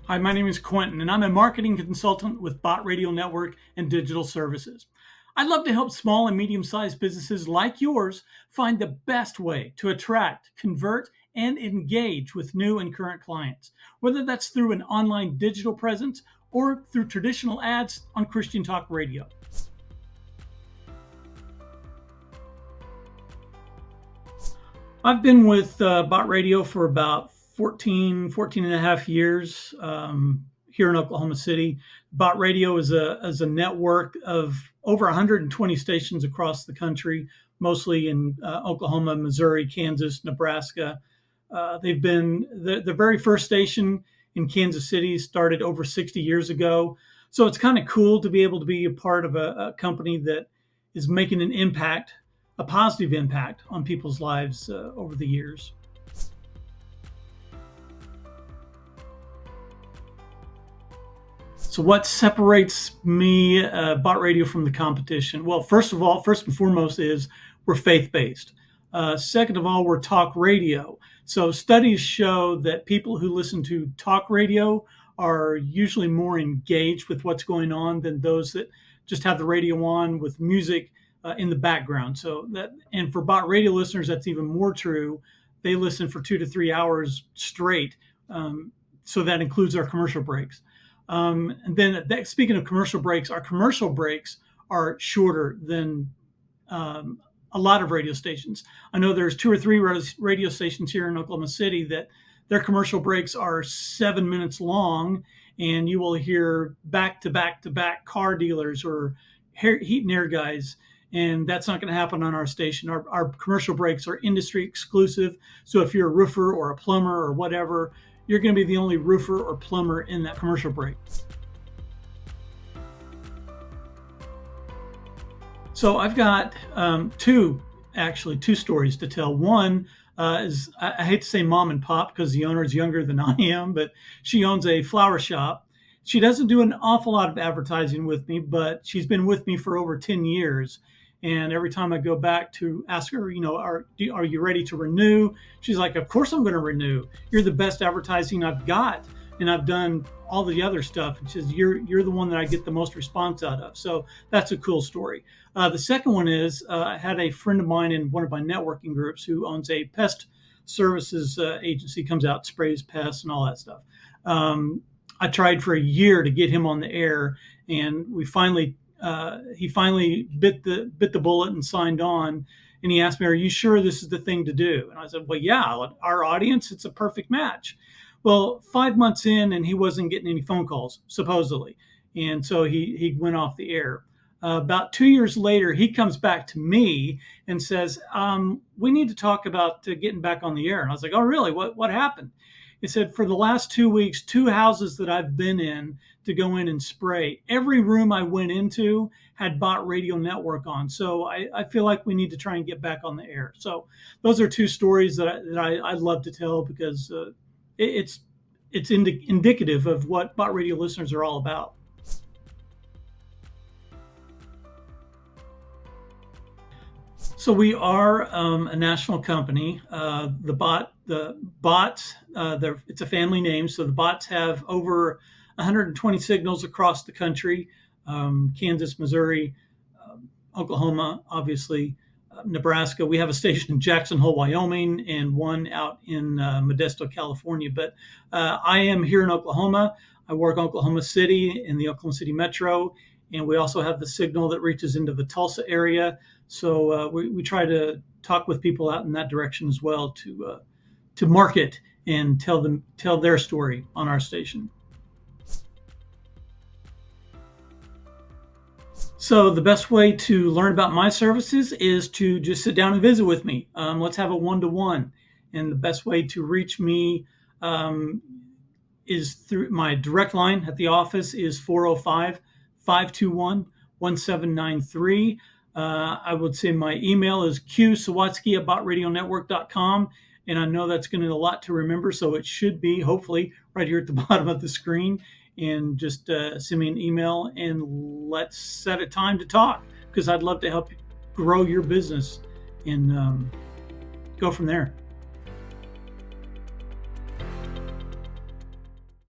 Hi, my name is Quentin, and I'm a marketing consultant with Bott Radio Network and Digital Services. I'd love to help small and medium sized businesses like yours find the best way to attract, convert, and engage with new and current clients, whether that's through an online digital presence or through traditional ads on Christian Talk Radio. I've been with Bott Radio for about 14 and a half years here in Oklahoma City. Bott Radio is a network of over 120 stations across the country, mostly in Oklahoma, Missouri, Kansas, Nebraska. They've been the very first station in Kansas City started over 60 years ago. So it's kind of cool to be able to be a part of a company that is making an impact, a positive impact on people's lives over the years. So what separates me, Bott Radio, from the competition? Well, first and foremost is we're faith-based. Second of all, we're talk radio. So studies show that people who listen to talk radio are usually more engaged with what's going on than those that just have the radio on with music in the background. And for Bott Radio listeners, that's even more true. They listen for 2 to 3 hours straight. So that includes our commercial breaks. And then speaking of commercial breaks, our commercial breaks are shorter than a lot of radio stations. I know there's 2 or 3 radio stations here in Oklahoma City that their commercial breaks are 7 minutes long, and you will hear back to back to back car dealers or heat and air guys. And that's not going to happen on our station. Our commercial breaks are industry exclusive. So if you're a roofer or a plumber or whatever, you're going to be the only roofer or plumber in that commercial break. So I've got two stories to tell. One is, I hate to say mom and pop because the owner is younger than I am, but she owns a flower shop. She doesn't do an awful lot of advertising with me, but she's been with me for over 10 years. And every time I go back to ask her, are you ready to renew? She's like, of course I'm going to renew. You're the best advertising I've got. And I've done all the other stuff. And she says, you're the one that I get the most response out of. So that's a cool story. The second one is I had a friend of mine in one of my networking groups who owns a pest services agency, comes out, sprays pests and all that stuff. I tried for a year to get him on the air, and he finally bit the bullet and signed on. And he asked me, "Are you sure this is the thing to do?" And I said, "Well, yeah, our audience, it's a perfect match." Well, 5 months in, and he wasn't getting any phone calls, supposedly, and so he went off the air. About 2 years later, he comes back to me and says, "We need to talk about getting back on the air." And I was like, "Oh, really? What happened?" He said, "For the last 2 weeks, 2 houses that I've been in to go in and spray, every room I went into had Bott Radio Network on. So I feel like we need to try and get back on the air." So those are 2 stories that I love to tell because it's indicative of what Bott Radio listeners are all about. So we are a national company. The Botts, it's a family name. So the Botts have over 120 signals across the country: Kansas, Missouri, Oklahoma, obviously, Nebraska. We have a station in Jackson Hole, Wyoming, and one out in Modesto, California. But I am here in Oklahoma. I work in Oklahoma City in the Oklahoma City Metro, and we also have the signal that reaches into the Tulsa area. So we try to talk with people out in that direction as well to market and tell their story on our station. So the best way to learn about my services is to just sit down and visit with me. Let's have a one-to-one. And the best way to reach me is through my direct line at the office is 405-521-1793. I would say my email is qsawatzky@bottradionetwork.com. And I know that's going to be a lot to remember, so it should be hopefully right here at the bottom of the screen. And just send me an email and let's set a time to talk, because I'd love to help grow your business and go from there.